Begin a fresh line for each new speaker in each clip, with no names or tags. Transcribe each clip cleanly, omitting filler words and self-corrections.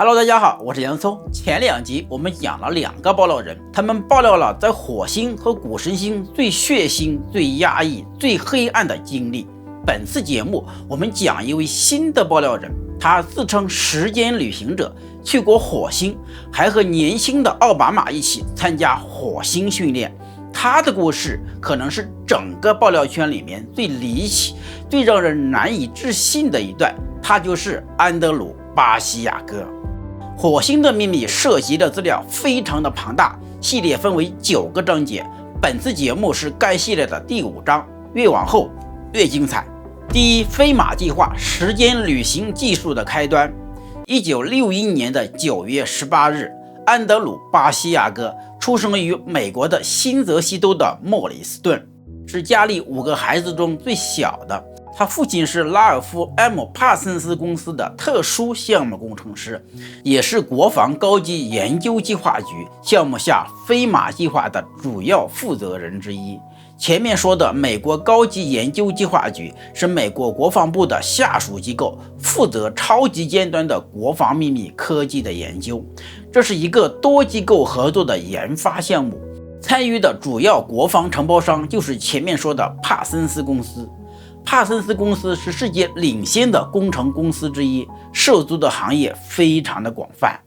Hello， 大家好，我是洋葱。前两集我们讲了两个爆料人，他们爆料了在火星和古神星最血腥、最压抑、最黑暗的经历。本次节目我们讲一位新的爆料人，他自称时间旅行者，去过火星，还和年轻的奥巴马一起参加火星训练。他的故事可能是整个爆料圈里面最离奇、最让人难以置信的一段，他就是安德鲁·巴西亚哥。火星的秘密涉及的资料非常的庞大，系列分为9个章节，本次节目是该系列的第5章，越往后越精彩。第一，飞马计划时间旅行技术的开端。1961年的9月18日，安德鲁·巴西亚哥出生于美国的新泽西州的莫里斯顿，是家里5个孩子中最小的。他父亲是拉尔夫 ·M. 帕森斯公司的特殊项目工程师，也是国防高级研究计划局项目下飞马计划的主要负责人之一。前面说的美国高级研究计划局是美国国防部的下属机构，负责超级尖端的国防秘密科技的研究。这是一个多机构合作的研发项目，参与的主要国防承包商就是前面说的帕森斯公司。帕森斯公司是世界领先的工程公司之一，涉足的行业非常的广泛。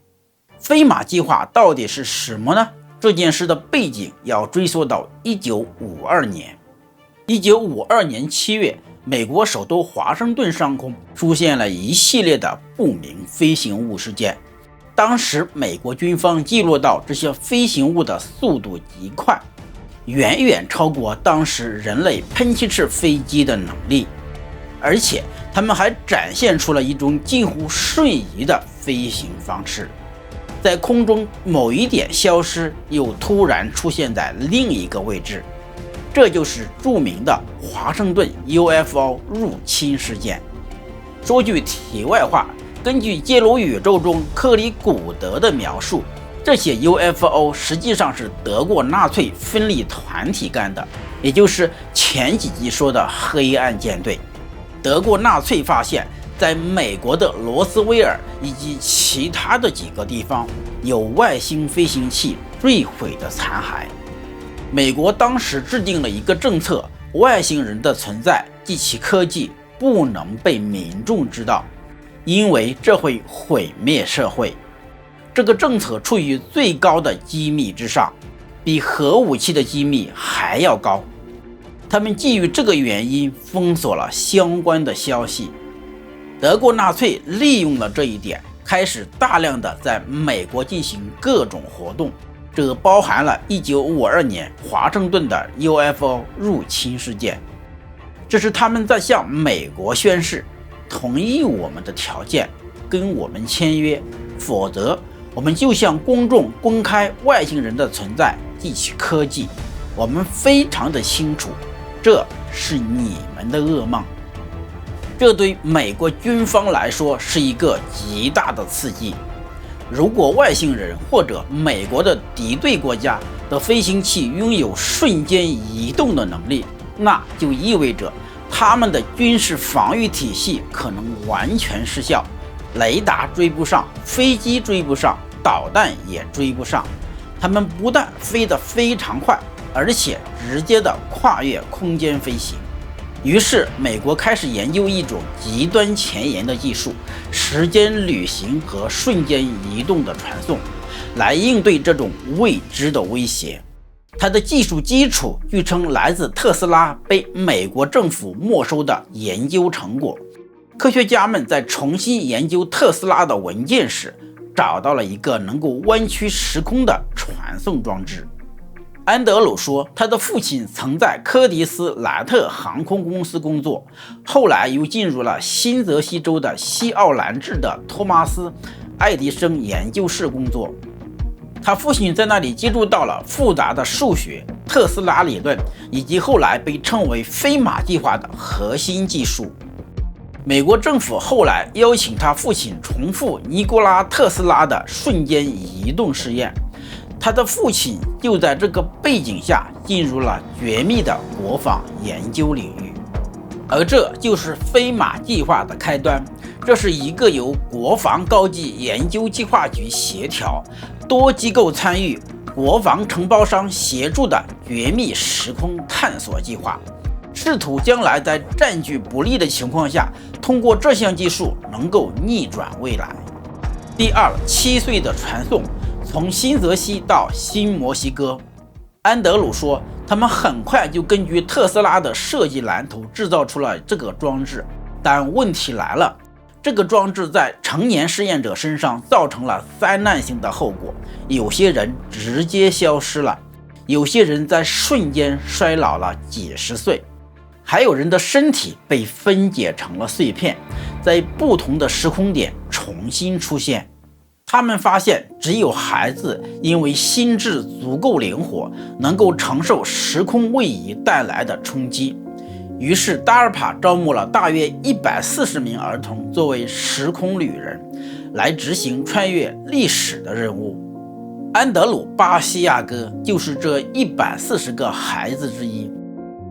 飞马计划到底是什么呢？这件事的背景要追溯到1952年。1952年7月，美国首都华盛顿上空出现了一系列的不明飞行物事件。当时美国军方记录到这些飞行物的速度极快，远远超过当时人类喷气式飞机的能力，而且他们还展现出了一种近乎瞬移的飞行方式，在空中某一点消失，又突然出现在另一个位置，这就是著名的华盛顿 UFO 入侵事件。说句题外话，根据揭露宇宙中克里古德的描述，这些 UFO 实际上是德国纳粹分离团体干的，也就是前几集说的黑暗舰队。德国纳粹发现在美国的罗斯威尔以及其他的几个地方有外星飞行器坠毁的残骸。美国当时制定了一个政策，外星人的存在及其科技不能被民众知道，因为这会毁灭社会。这个政策处于最高的机密之上，比核武器的机密还要高。他们基于这个原因封锁了相关的消息。德国纳粹利用了这一点，开始大量的在美国进行各种活动，这包含了1952年华盛顿的 UFO 入侵事件。这是他们在向美国宣示，同意我们的条件，跟我们签约，否则我们就向公众公开外星人的存在及其科技。我们非常的清楚，这是你们的噩梦。这对美国军方来说是一个极大的刺激。如果外星人或者美国的敌对国家的飞行器拥有瞬间移动的能力，那就意味着他们的军事防御体系可能完全失效，雷达追不上，飞机追不上，导弹也追不上。他们不但飞得非常快，而且直接的跨越空间飞行。于是美国开始研究一种极端前沿的技术，时间旅行和瞬间移动的传送，来应对这种未知的威胁。它的技术基础据称来自特斯拉被美国政府没收的研究成果。科学家们在重新研究特斯拉的文件时，找到了一个能够弯曲时空的传送装置。安德鲁说，他的父亲曾在柯迪斯莱特航空公司工作，后来又进入了新泽西州的西奥兰治的托马斯·爱迪生研究室工作。他父亲在那里接触到了复杂的数学、特斯拉理论以及后来被称为飞马计划的核心技术。美国政府后来邀请他父亲重复尼古拉·特斯拉的瞬间移动实验，他的父亲就在这个背景下进入了绝密的国防研究领域。而这就是飞马计划的开端。这是一个由国防高级研究计划局协调、多机构参与、国防承包商协助的绝密时空探索计划，试图将来在战局不利的情况下，通过这项技术能够逆转未来。第二，7岁的传送，从新泽西到新墨西哥。安德鲁说，他们很快就根据特斯拉的设计蓝图制造出了这个装置，但问题来了，这个装置在成年试验者身上造成了灾难性的后果，有些人直接消失了，有些人在瞬间衰老了几十岁，还有人的身体被分解成了碎片，在不同的时空点重新出现。他们发现，只有孩子因为心智足够灵活，能够承受时空位移带来的冲击。于是达尔帕招募了大约140名儿童作为时空旅人，来执行穿越历史的任务。安德鲁·巴西亚哥就是这140个孩子之一。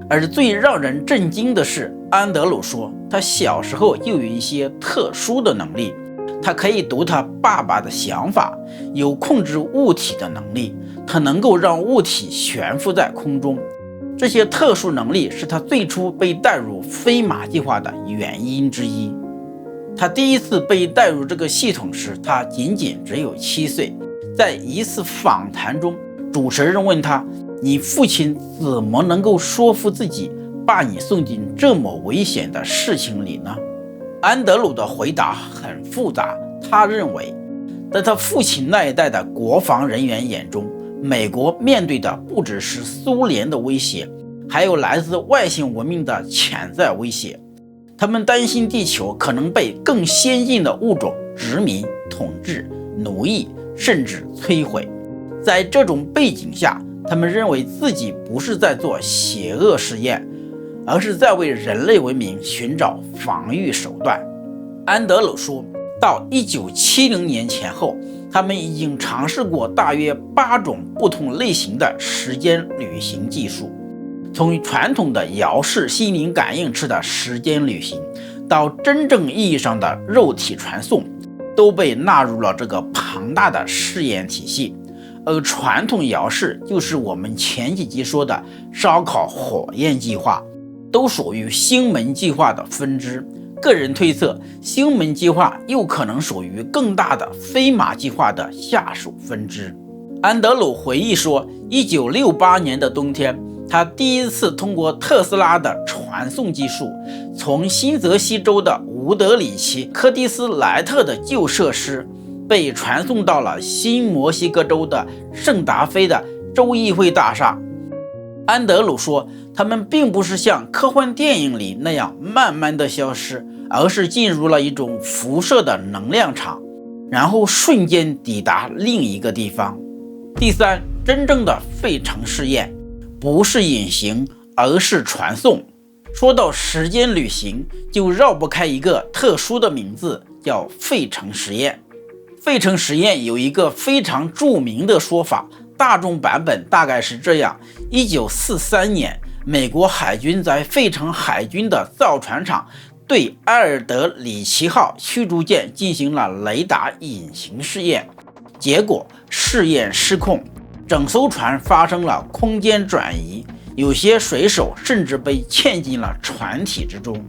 而最让人震惊的是，安德鲁说，他小时候就有一些特殊的能力。他可以读他爸爸的想法，有控制物体的能力，他能够让物体悬浮在空中。这些特殊能力是他最初被带入飞马计划的原因之一。他第一次被带入这个系统时，他仅仅只有7岁。在一次访谈中，主持人问他，你父亲怎么能够说服自己把你送进这么危险的事情里呢？安德鲁的回答很复杂，他认为，在他父亲那一代的国防人员眼中，美国面对的不只是苏联的威胁，还有来自外星文明的潜在威胁。他们担心地球可能被更先进的物种殖民、统治、奴役，甚至摧毁。在这种背景下，他们认为自己不是在做邪恶实验，而是在为人类文明寻找防御手段。安德鲁说，到1970年前后，他们已经尝试过大约8种不同类型的时间旅行技术，从传统的遥视心灵感应式的时间旅行，到真正意义上的肉体传送，都被纳入了这个庞大的试验体系。而传统遥视就是我们前几集说的烧烤火焰计划，都属于星门计划的分支。个人推测，星门计划又可能属于更大的飞马计划的下属分支。安德鲁回忆说，1968年的冬天，他第一次通过特斯拉的传送技术，从新泽西州的伍德里奇·柯蒂斯莱特的旧设施被传送到了新墨西哥州的圣达菲的州议会大厦。安德鲁说，他们并不是像科幻电影里那样慢慢的消失，而是进入了一种辐射的能量场，然后瞬间抵达另一个地方。第三，真正的费城实验不是隐形，而是传送。说到时间旅行，就绕不开一个特殊的名字，叫费城实验。费城实验有一个非常著名的说法，大众版本大概是这样：1943年，美国海军在费城海军的造船厂对埃尔德里奇号驱逐舰进行了雷达隐形试验，结果试验失控，整艘船发生了空间转移，有些水手甚至被嵌进了船体之中。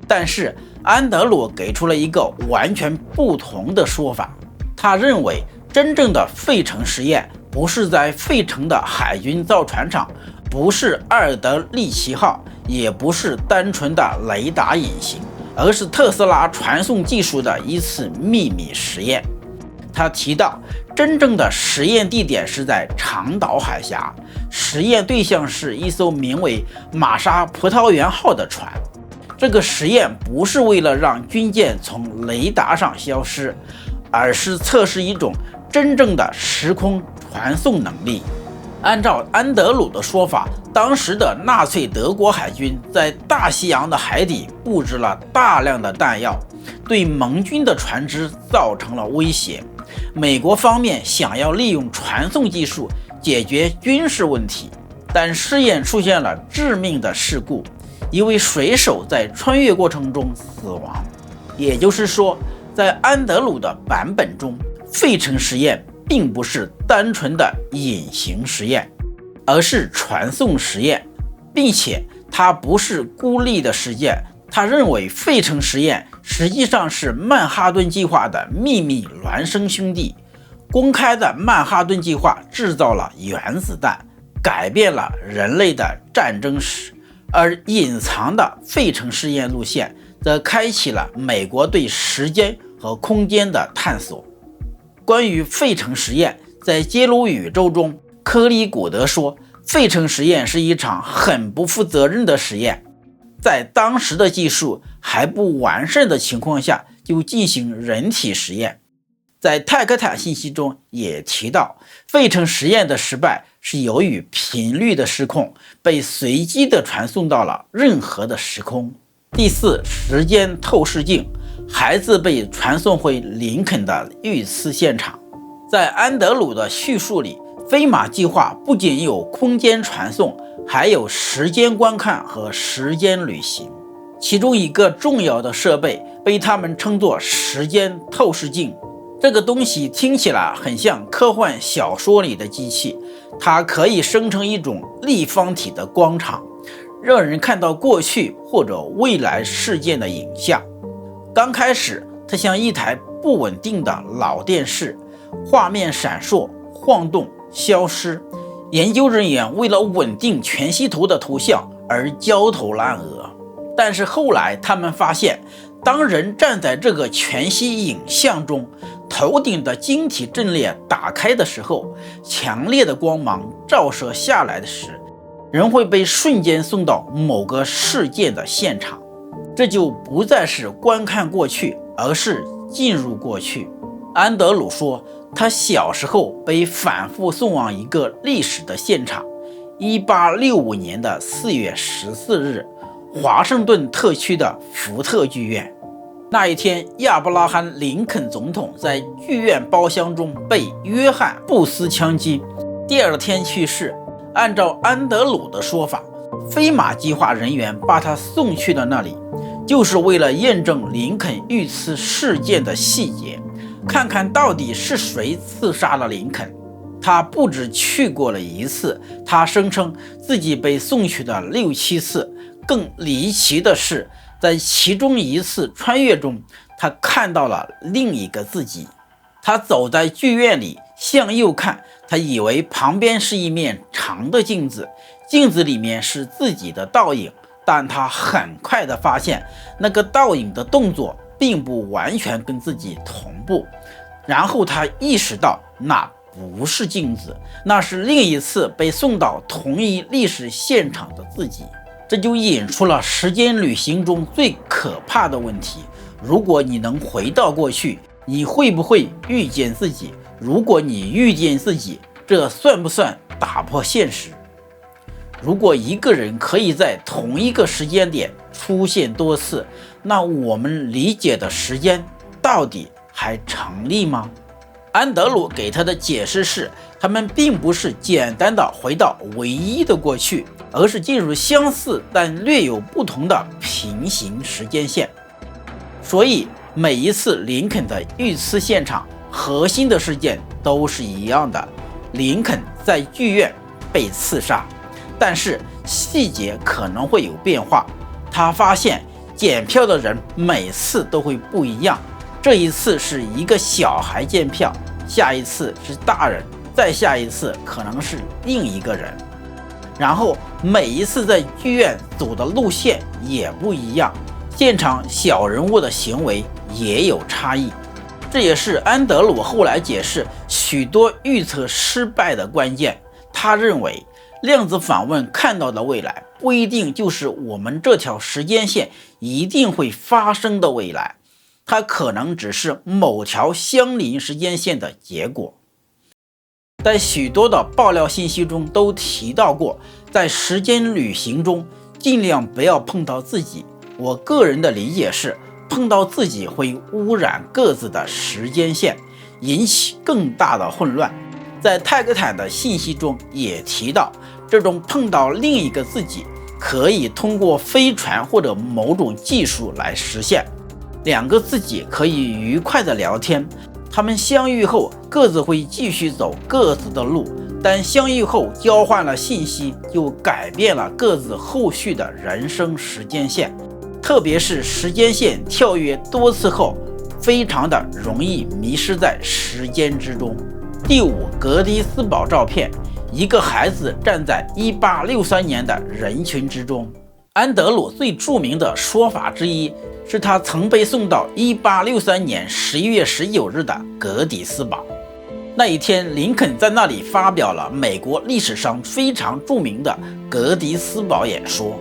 但是安德鲁给出了一个完全不同的说法，他认为真正的费城实验不是在费城的海军造船厂，不是埃尔德利奇号，也不是单纯的雷达隐形，而是特斯拉传送技术的一次秘密实验。他提到，真正的实验地点是在长岛海峡，实验对象是一艘名为玛莎葡萄园号的船。这个实验不是为了让军舰从雷达上消失，而是测试一种真正的时空传送能力。按照安德鲁的说法，当时的纳粹德国海军在大西洋的海底布置了大量的弹药，对盟军的船只造成了威胁。美国方面想要利用传送技术解决军事问题，但试验出现了致命的事故。一位水手在穿越过程中死亡。也就是说，在安德鲁的版本中，费城实验并不是单纯的隐形实验，而是传送实验，并且它不是孤立的实验。他认为费城实验实际上是曼哈顿计划的秘密孪生兄弟。公开的曼哈顿计划制造了原子弹，改变了人类的战争史，而隐藏的费城实验路线则开启了美国对时间和空间的探索。关于费城实验，在揭露宇宙中，科里古德说，费城实验是一场很不负责任的实验，在当时的技术还不完善的情况下就进行人体实验。在泰克坦信息中也提到，费城实验的失败是由于频率的失控，被随机的传送到了任何的时空。第四，时间透视镜，孩子被传送回林肯的遇刺现场。在安德鲁的叙述里，飞马计划不仅有空间传送，还有时间观看和时间旅行。其中一个重要的设备被他们称作时间透视镜。这个东西听起来很像科幻小说里的机器，它可以生成一种立方体的光场，让人看到过去或者未来事件的影像。刚开始，它像一台不稳定的老电视，画面闪烁、晃动、消失。研究人员为了稳定全息图的图像而焦头烂额。但是后来他们发现，当人站在这个全息影像中，头顶的晶体阵列打开的时候，强烈的光芒照射下来的时，人会被瞬间送到某个事件的现场。这就不再是观看过去，而是进入过去。安德鲁说，他小时候被反复送往一个历史的现场。1865年的4月14日，华盛顿特区的福特剧院。那一天，亚伯拉罕·林肯总统在剧院包厢中被约翰·布斯枪击，第二天去世。按照安德鲁的说法，飞马计划人员把他送去了那里，就是为了验证林肯遇刺事件的细节，看看到底是谁刺杀了林肯。他不止去过了一次，他声称自己被送去的6、7次。更离奇的是，在其中一次穿越中，他看到了另一个自己。他走在剧院里，向右看，他以为旁边是一面长的镜子，镜子里面是自己的倒影，但他很快地发现，那个倒影的动作并不完全跟自己同步。然后他意识到，那不是镜子，那是另一次被送到同一历史现场的自己。这就引出了时间旅行中最可怕的问题：如果你能回到过去，你会不会遇见自己？如果你遇见自己，这算不算打破现实？如果一个人可以在同一个时间点出现多次，那我们理解的时间到底还成立吗？安德鲁给他的解释是，他们并不是简单的回到唯一的过去，而是进入相似但略有不同的平行时间线。所以每一次林肯的遇刺现场核心的事件都是一样的，林肯在剧院被刺杀，但是细节可能会有变化。他发现检票的人每次都会不一样，这一次是一个小孩检票，下一次是大人，再下一次可能是另一个人。然后每一次在剧院走的路线也不一样，现场小人物的行为也有差异。这也是安德鲁后来解释许多预测失败的关键。他认为量子访问看到的未来不一定就是我们这条时间线一定会发生的未来，它可能只是某条相邻时间线的结果。在许多的爆料信息中都提到过，在时间旅行中尽量不要碰到自己。我个人的理解是，碰到自己会污染各自的时间线，引起更大的混乱。在泰格坦的信息中也提到，这种碰到另一个自己可以通过飞船或者某种技术来实现。两个自己可以愉快的聊天，他们相遇后各自会继续走各自的路，但相遇后交换了信息，就改变了各自后续的人生时间线。特别是时间线跳跃多次后，非常的容易迷失在时间之中。第5，格迪斯堡照片。一个孩子站在1863年的人群之中。安德鲁最著名的说法之一是他曾被送到1863年11月19日的格迪斯堡。那一天，林肯在那里发表了美国历史上非常著名的格迪斯堡演说。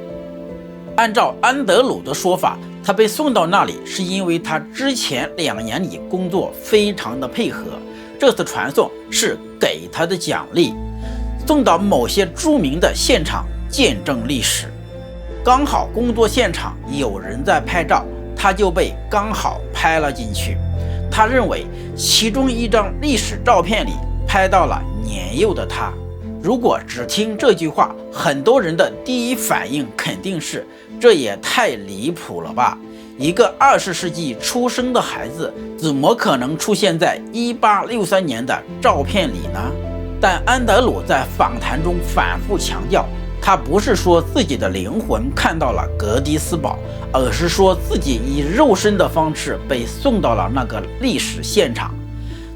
按照安德鲁的说法，他被送到那里是因为他之前2年里工作非常的配合，这次传送是给他的奖励，送到某些著名的现场见证历史。刚好工作现场有人在拍照，他就被刚好拍了进去。他认为其中一张历史照片里拍到了年幼的他。如果只听这句话，很多人的第一反应肯定是这也太离谱了吧，一个20世纪出生的孩子怎么可能出现在1863年的照片里呢？但安德鲁在访谈中反复强调，他不是说自己的灵魂看到了格迪斯堡，而是说自己以肉身的方式被送到了那个历史现场。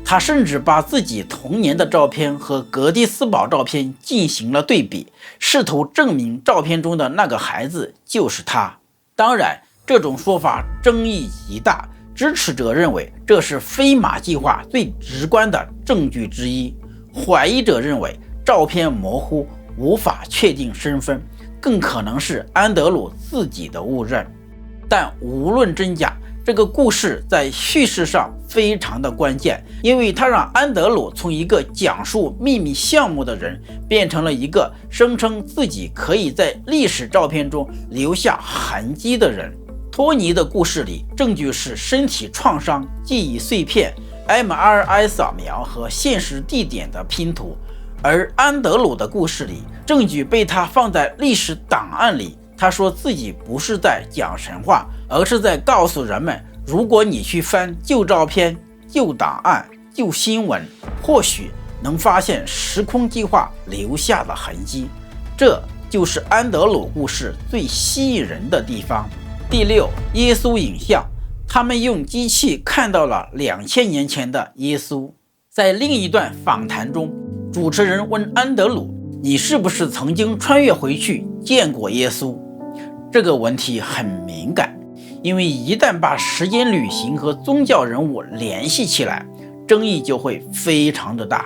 他甚至把自己童年的照片和格迪斯堡照片进行了对比，试图证明照片中的那个孩子就是他。当然，这种说法争议极大，支持者认为这是飞马计划最直观的证据之一，怀疑者认为照片模糊，无法确定身份，更可能是安德鲁自己的误认。但无论真假，这个故事在叙事上非常的关键，因为它让安德鲁从一个讲述秘密项目的人，变成了一个声称自己可以在历史照片中留下痕迹的人。托尼的故事里，证据是身体创伤、记忆碎片、MRI 扫描和现实地点的拼图，而安德鲁的故事里，证据被他放在历史档案里。他说自己不是在讲神话，而是在告诉人们，如果你去翻旧照片、旧档案、旧新闻，或许能发现时空计划留下的痕迹。这就是安德鲁故事最吸引人的地方。第6，耶稣影像。他们用机器看到了2000年前的耶稣。在另一段访谈中，主持人问安德鲁，你是不是曾经穿越回去见过耶稣？这个问题很敏感，因为一旦把时间旅行和宗教人物联系起来，争议就会非常的大。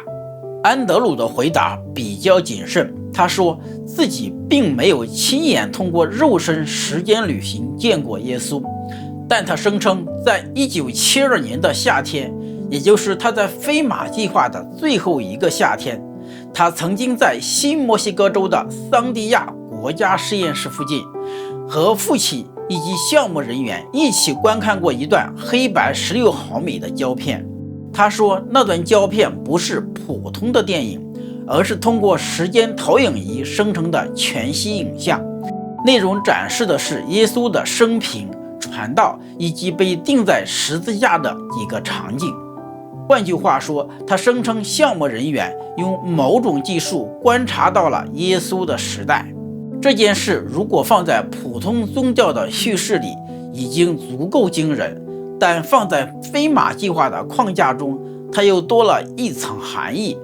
安德鲁的回答比较谨慎，他说自己并没有亲眼通过肉身时间旅行见过耶稣，但他声称在1972年的夏天，也就是他在飞马计划的最后一个夏天，他曾经在新墨西哥州的桑迪亚国家实验室附近和父亲以及项目人员一起观看过一段黑白16毫米的胶片。他说那段胶片不是普通的电影，而是通过时间投影仪生成的全息影像，内容展示的是耶稣的生平、传道以及被钉在十字架的几个场景。换句话说，他声称项目人员用某种技术观察到了耶稣的时代。这件事如果放在普通宗教的叙事里已经足够惊人，但放在飞马计划的框架中，它又多了一层含义。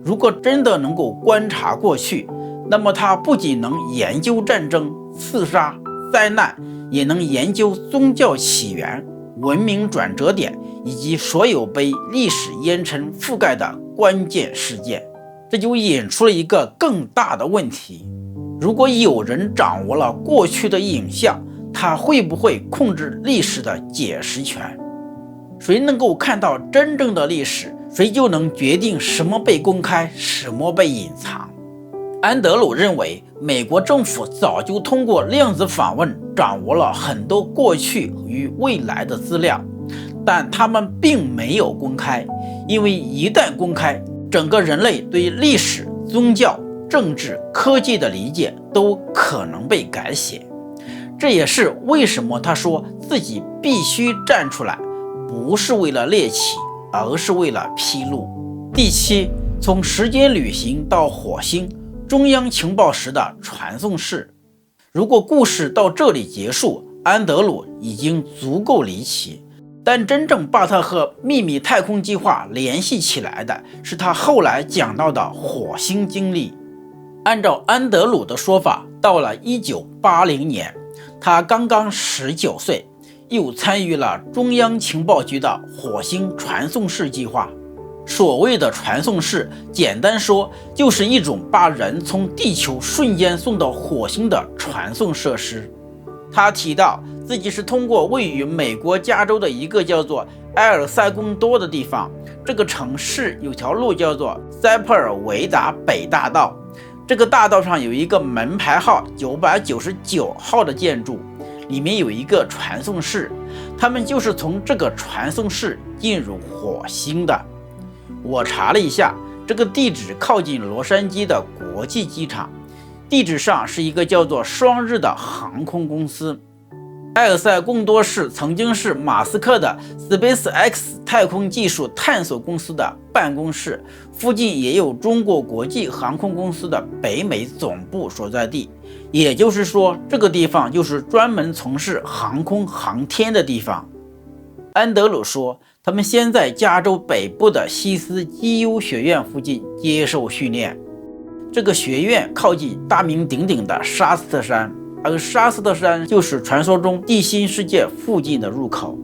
如果真的能够观察过去，那么它不仅能研究战争、刺杀、灾难，也能研究宗教起源、文明转折点以及所有被历史烟尘覆盖的关键事件。这就引出了一个更大的问题，如果有人掌握了过去的影像，他会不会控制历史的解释权？谁能够看到真正的历史，谁就能决定什么被公开，什么被隐藏。安德鲁认为，美国政府早就通过量子访问掌握了很多过去与未来的资料，但他们并没有公开，因为一旦公开，整个人类对历史、宗教、政治、科技的理解都可能被改写。这也是为什么他说自己必须站出来，不是为了猎奇，而是为了披露。第7，从时间旅行到火星，中央情报室的传送室。如果故事到这里结束，安德鲁已经足够离奇，但真正把他和秘密太空计划联系起来的是他后来讲到的火星经历。按照安德鲁的说法，到了1980年，他刚刚19岁，又参与了中央情报局的火星传送室计划。所谓的传送室，简单说就是一种把人从地球瞬间送到火星的传送设施。他提到自己是通过位于美国加州的一个叫做埃尔塞贡多的地方，这个城市有条路叫做塞普尔维达北大道，这个大道上有一个门牌号999号的建筑，里面有一个传送室，他们就是从这个传送室进入火星的。我查了一下，这个地址靠近洛杉矶的国际机场，地址上是一个叫做双日的航空公司。埃尔塞贡多市曾经是马斯克的 SpaceX 太空技术探索公司的办公室，附近也有中国国际航空公司的北美总部所在地，也就是说，这个地方就是专门从事航空航天的地方。安德鲁说，他们先在加州北部的西斯基优学院附近接受训练。这个学院靠近大名鼎鼎的沙斯特山，而沙斯特山就是传说中地心世界附近的入口。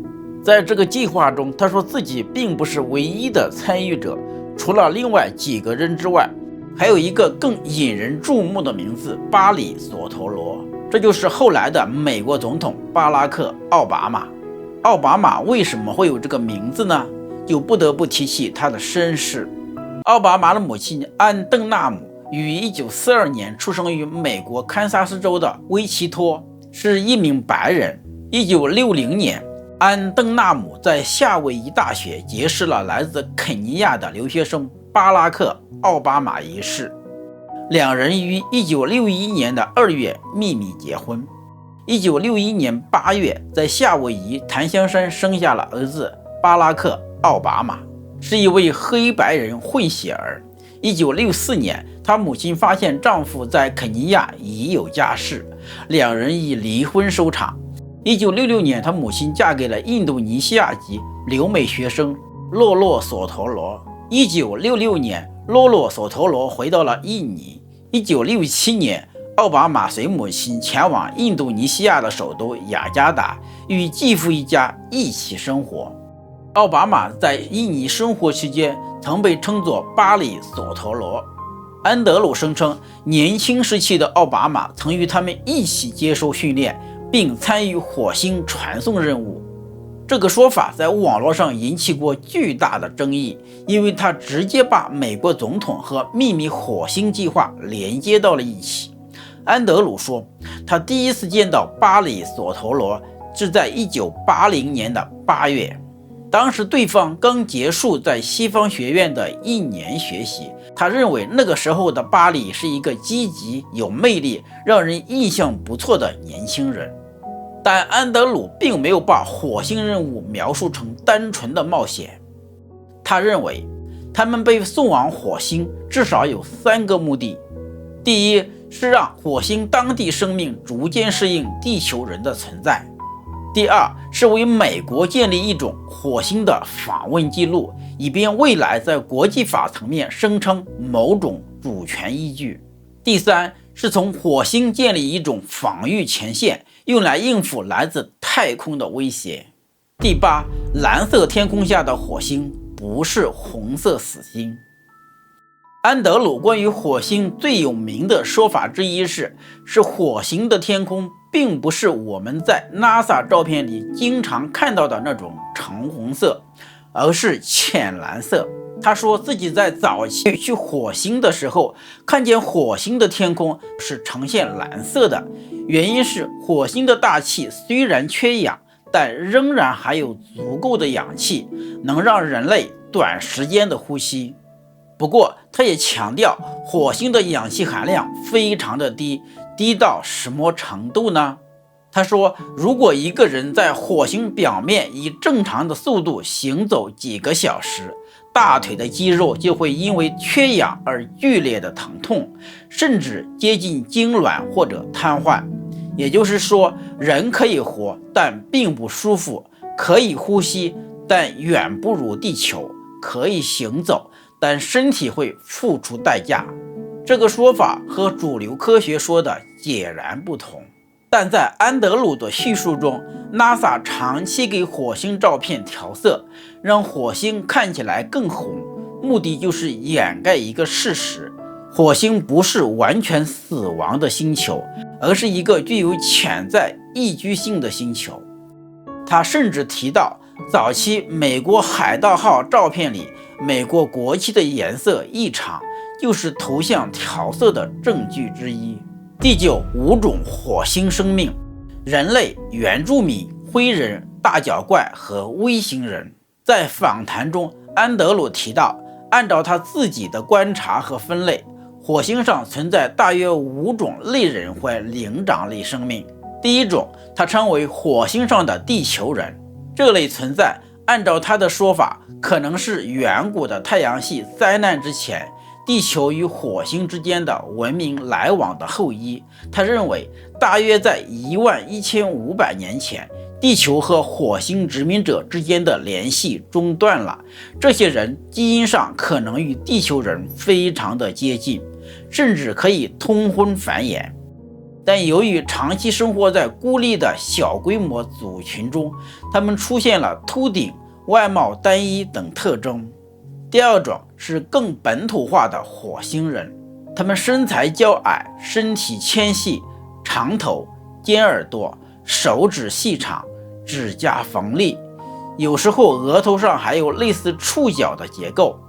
在这个计划中，他说自己并不是唯一的参与者，除了另外几个人之外，还有一个更引人注目的名字——巴里·索头罗，这就是后来的美国总统巴拉克·奥巴马。奥巴马为什么会有这个名字呢？就不得不提起他的身世。奥巴马的母亲安·邓纳姆于1942年出生于美国堪萨斯州的威奇托，是一名白人。1960年，安·邓纳姆在夏威夷大学结识了来自肯尼亚的留学生巴拉克·奥巴马一世，两人于1961年的2月秘密结婚。1961年8月，在夏威夷檀香山生下了儿子巴拉克·奥巴马，是一位黑白人混血儿。1964年，她母亲发现丈夫在肯尼亚已有家室，两人以离婚收场。1966年，她母亲嫁给了印度尼西亚籍留美学生洛洛索头罗。1966年，洛洛索头罗回到了印尼。1967年，奥巴马随母亲前往印度尼西亚的首都雅加达，与继父一家一起生活。奥巴马在印尼生活期间曾被称作巴里索头罗。安德鲁声称，年轻时期的奥巴马曾与他们一起接受训练，并参与火星传送任务。这个说法在网络上引起过巨大的争议，因为他直接把美国总统和秘密火星计划连接到了一起。安德鲁说，他第一次见到巴里索头罗是在1980年的8月，当时对方刚结束在西方学院的1年学习。他认为那个时候的巴里是一个积极、有魅力、让人印象不错的年轻人。但安德鲁并没有把火星任务描述成单纯的冒险。他认为，他们被送往火星至少有3个目的。第一，是让火星当地生命逐渐适应地球人的存在。第二，是为美国建立一种火星的访问记录，以便未来在国际法层面声称某种主权依据。第三，是从火星建立一种防御前线，用来应付来自太空的威胁。第八，蓝色天空下的火星不是红色死星。安德鲁关于火星最有名的说法之一是火星的天空并不是我们在 NASA 照片里经常看到的那种橙红色，而是浅蓝色。他说自己在早期去火星的时候，看见火星的天空是呈现蓝色的，原因是火星的大气虽然缺氧，但仍然还有足够的氧气，能让人类短时间的呼吸。不过他也强调火星的氧气含量非常的低，低到什么程度呢？他说，如果一个人在火星表面以正常的速度行走几个小时，大腿的肌肉就会因为缺氧而剧烈的疼痛，甚至接近痉挛或者瘫痪。也就是说，人可以活，但并不舒服；可以呼吸，但远不如地球；可以行走，但身体会付出代价。这个说法和主流科学说的截然不同。但在安德鲁的叙述中， NASA 长期给火星照片调色，让火星看起来更红，目的就是掩盖一个事实：火星不是完全死亡的星球，而是一个具有潜在宜居性的星球。他甚至提到，早期美国海盗号照片里美国国旗的颜色异常，就是图像调色的证据之一。第9，五种火星生命：人类、原住民、灰人、大脚怪和微型人。在访谈中，安德鲁提到，按照他自己的观察和分类，火星上存在大约5种类人或灵长类生命。第一种，他称为火星上的地球人。这类存在，按照他的说法，可能是远古的太阳系灾难之前，地球与火星之间的文明来往的后裔。他认为，大约在11500年前，地球和火星殖民者之间的联系中断了。这些人基因上可能与地球人非常的接近，甚至可以通婚繁衍。但由于长期生活在孤立的小规模族群中，他们出现了秃顶、外貌单一等特征。第二种是更本土化的火星人，他们身材较矮，身体纤细，长头、尖耳朵，手指细长，指甲锋利，有时候额头上还有类似触角的结构。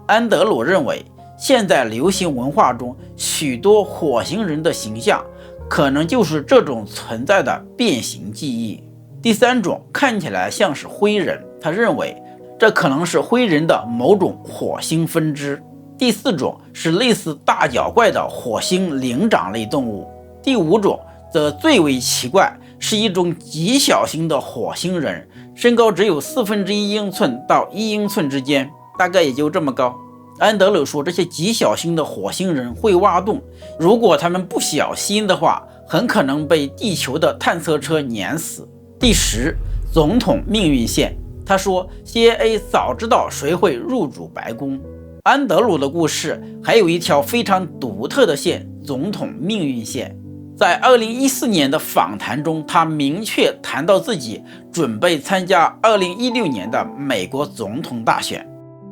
安德鲁认为，现在流行文化中许多火星人的形象可能就是这种存在的变形记忆。第三种看起来像是灰人，他认为这可能是灰人的某种火星分支。第四种是类似大脚怪的火星灵长类动物。第五种则最为奇怪，是一种极小型的火星人，身高只有1/4英寸到1英寸之间，大概也就这么高。安德鲁说，这些极小型的火星人会挖洞，如果他们不小心的话，很可能被地球的探测车碾死。第10，总统命运线。他说 CIA 早知道谁会入主白宫。安德鲁的故事还有一条非常独特的线，总统命运线。在2014年的访谈中，他明确谈到自己准备参加2016年的美国总统大选。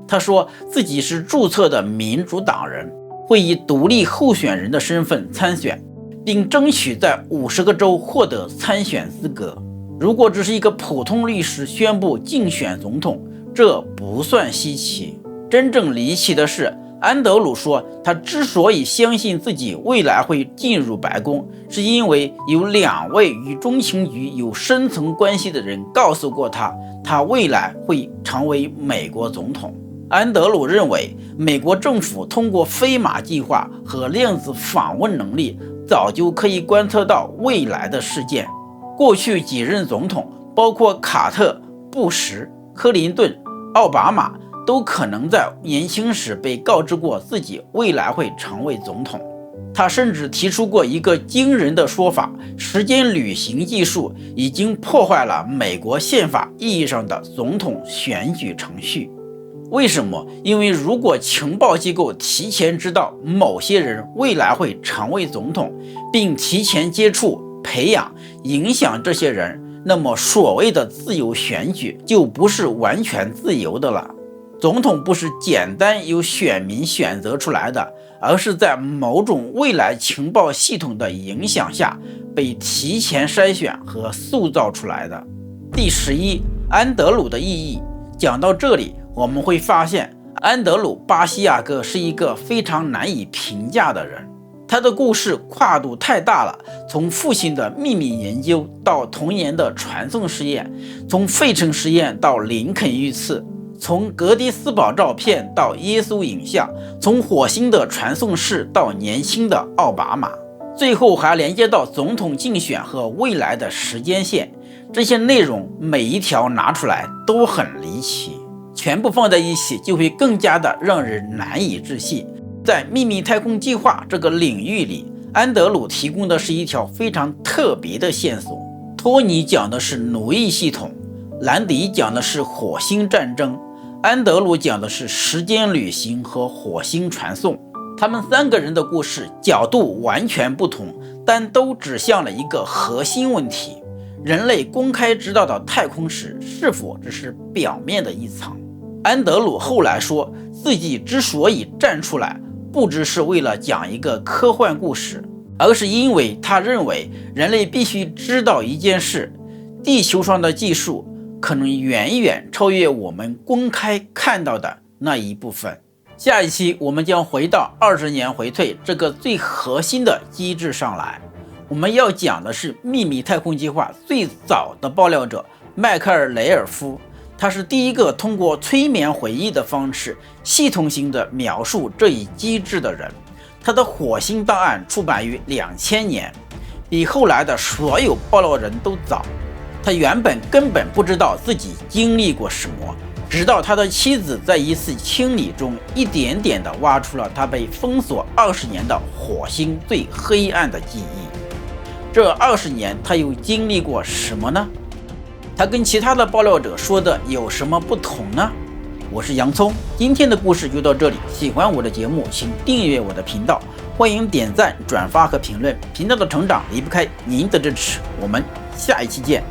他说自己是注册的民主党人，会以独立候选人的身份参选，并争取在50个州获得参选资格。如果只是一个普通律师宣布竞选总统，这不算稀奇。真正离奇的是，安德鲁说他之所以相信自己未来会进入白宫，是因为有2位与中情局有深层关系的人告诉过他，他未来会成为美国总统。安德鲁认为，美国政府通过飞马计划和量子访问能力，早就可以观测到未来的事件。过去几任总统，包括卡特、布什、克林顿、奥巴马，都可能在年轻时被告知过自己未来会成为总统。他甚至提出过一个惊人的说法：时间旅行技术已经破坏了美国宪法意义上的总统选举程序。为什么？因为如果情报机构提前知道某些人未来会成为总统，并提前接触、培养、影响这些人，那么所谓的自由选举就不是完全自由的了。总统不是简单由选民选择出来的，而是在某种未来情报系统的影响下被提前筛选和塑造出来的。第11，安德鲁的意义。讲到这里，我们会发现安德鲁·巴西亚哥是一个非常难以评价的人。他的故事跨度太大了，从父亲的秘密研究到童年的传送实验，从费城实验到林肯遇刺，从格迪斯堡照片到耶稣影像，从火星的传送室到年轻的奥巴马，最后还连接到总统竞选和未来的时间线。这些内容每一条拿出来都很离奇，全部放在一起就会更加的让人难以置信。在秘密太空计划这个领域里，安德鲁提供的是一条非常特别的线索。托尼讲的是奴役系统，兰迪讲的是火星战争，安德鲁讲的是时间旅行和火星传送。他们3个人的故事角度完全不同，但都指向了一个核心问题：人类公开知道的太空史是否只是表面的一层？安德鲁后来说，自己之所以站出来，不只是为了讲一个科幻故事，而是因为他认为人类必须知道一件事：地球上的技术可能远远超越我们公开看到的那一部分。下一期我们将回到20年回退这个最核心的机制上来。我们要讲的是秘密太空计划最早的爆料者迈克尔·雷尔夫，他是第一个通过催眠回忆的方式系统性的描述这一机制的人。他的火星档案出版于2000年，比后来的所有爆料人都早。他原本根本不知道自己经历过什么，直到他的妻子在一次清理中一点点地挖出了他被封锁20年的火星最黑暗的记忆。这20年他又经历过什么呢？他跟其他的爆料者说的有什么不同呢？我是洋葱，今天的故事就到这里。喜欢我的节目，请订阅我的频道，欢迎点赞、转发和评论。频道的成长离不开您的支持，我们下一期见。